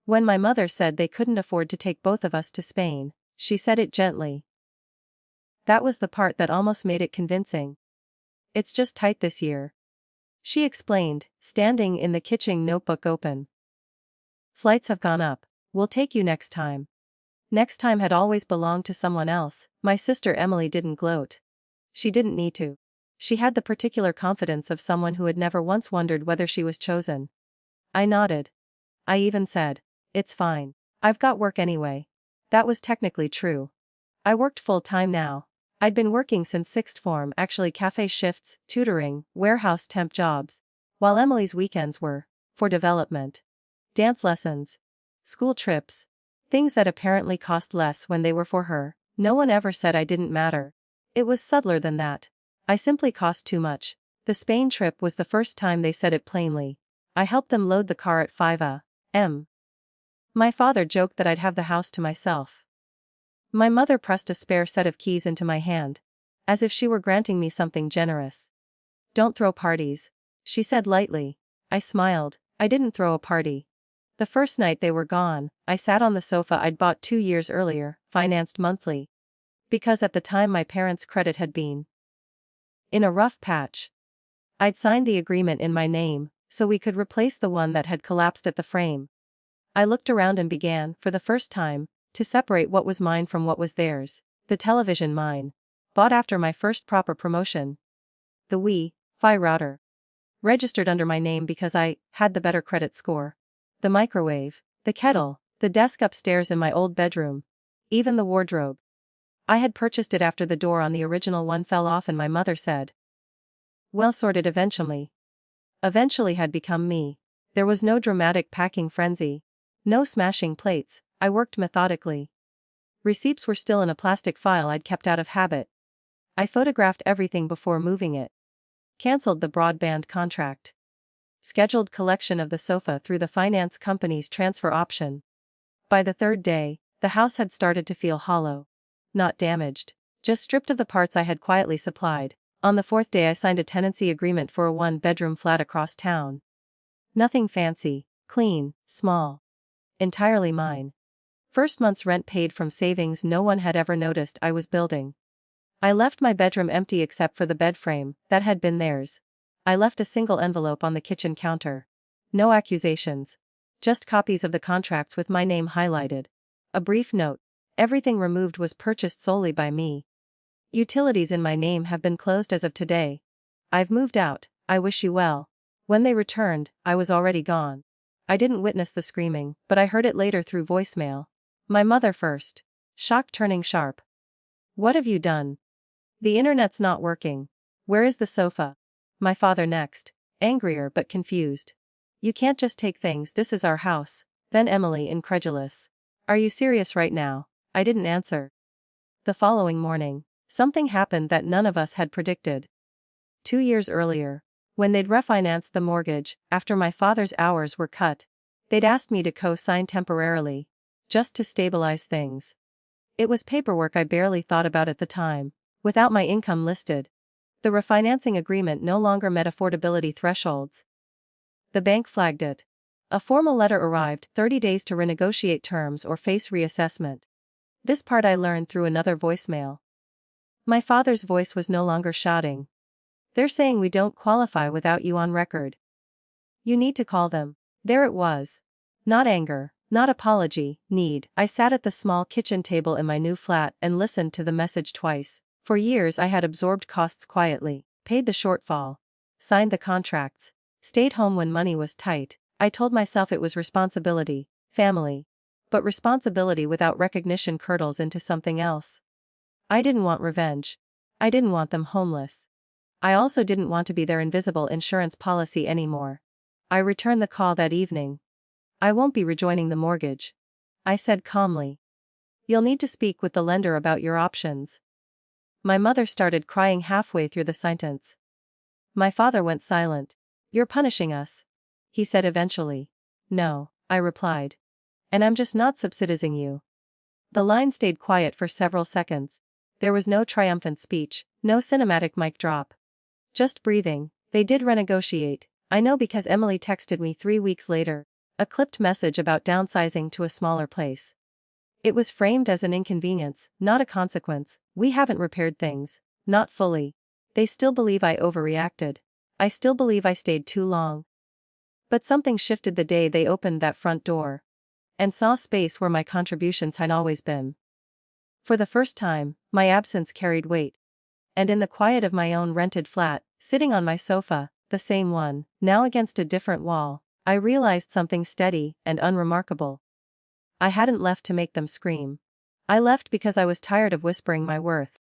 When my mother said they couldn't afford to take both of us to Spain, she said it gently. That was the part that almost made it convincing. It's just tight this year, she explained, standing in the kitchen, notebook open. Flights have gone up. We'll take you next time. Next time had always belonged to someone else. My sister Emily didn't gloat. She didn't need to. She had the particular confidence of someone who had never once wondered whether she was chosen. I nodded. I even said, "It's fine. I've got work anyway." That was technically true. I worked full-time now. I'd been working since sixth form, actually cafe shifts, tutoring, warehouse temp jobs, while Emily's weekends were for development. Dance lessons, school trips, things that apparently cost less when they were for her. No one ever said I didn't matter. It was subtler than that. I simply cost too much. The Spain trip was the first time they said it plainly. I helped them load the car at 5 a.m. My father joked that I'd have the house to myself. My mother pressed a spare set of keys into my hand, as if she were granting me something generous. "Don't throw parties," she said lightly. I smiled. I didn't throw a party. The first night they were gone, I sat on the sofa I'd bought 2 years earlier, financed monthly. Because at the time my parents' credit had been in a rough patch. I'd signed the agreement in my name, so we could replace the one that had collapsed at the frame. I looked around and began, for the first time, to separate what was mine from what was theirs. The television mine, bought after my first proper promotion. The Wi-Fi router, registered under my name because I had the better credit score. The microwave, the kettle, the desk upstairs in my old bedroom, even the wardrobe. I had purchased it after the door on the original one fell off and my mother said, "Well sorted eventually." Eventually had become me. There was no dramatic packing frenzy. No smashing plates. I worked methodically. Receipts were still in a plastic file I'd kept out of habit. I photographed everything before moving it. Cancelled the broadband contract. Scheduled collection of the sofa through the finance company's transfer option. By the third day, the house had started to feel hollow. Not damaged. Just stripped of the parts I had quietly supplied. On the fourth day I signed a tenancy agreement for a one-bedroom flat across town. Nothing fancy, clean, small. Entirely mine. First month's rent paid from savings no one had ever noticed I was building. I left my bedroom empty except for the bed frame that had been theirs. I left a single envelope on the kitchen counter. No accusations. Just copies of the contracts with my name highlighted. A brief note. Everything removed was purchased solely by me. Utilities in my name have been closed as of today. I've moved out, I wish you well. When they returned, I was already gone. I didn't witness the screaming, but I heard it later through voicemail. My mother first. Shock turning sharp. "What have you done? The internet's not working. Where is the sofa?" My father next. Angrier but confused. "You can't just take things, this is our house." Then Emily, incredulous. "Are you serious right now?" I didn't answer. The following morning, something happened that none of us had predicted. 2 years earlier, when they'd refinanced the mortgage, after my father's hours were cut, they'd asked me to co-sign temporarily, just to stabilize things. It was paperwork I barely thought about at the time, without my income listed. The refinancing agreement no longer met affordability thresholds. The bank flagged it. A formal letter arrived, 30 days to renegotiate terms or face reassessment. This part I learned through another voicemail. My father's voice was no longer shouting. "They're saying we don't qualify without you on record. You need to call them." There it was. Not anger, not apology, need. I sat at the small kitchen table in my new flat and listened to the message twice. For years I had absorbed costs quietly, paid the shortfall, signed the contracts, stayed home when money was tight. I told myself it was responsibility, family. But responsibility without recognition curdles into something else. I didn't want revenge. I didn't want them homeless. I also didn't want to be their invisible insurance policy anymore. I returned the call that evening. "I won't be rejoining the mortgage," I said calmly. "You'll need to speak with the lender about your options." My mother started crying halfway through the sentence. My father went silent. "You're punishing us," he said eventually. "No," I replied. "And I'm just not subsidizing you." The line stayed quiet for several seconds. There was no triumphant speech, no cinematic mic drop. Just breathing. They did renegotiate. I know because Emily texted me 3 weeks later. A clipped message about downsizing to a smaller place. It was framed as an inconvenience, not a consequence. We haven't repaired things. Not fully. They still believe I overreacted. I still believe I stayed too long. But something shifted the day they opened that front door. And saw space where my contributions had always been. For the first time, my absence carried weight. And in the quiet of my own rented flat, sitting on my sofa, the same one, now against a different wall, I realized something steady and unremarkable. I hadn't left to make them scream. I left because I was tired of whispering my worth.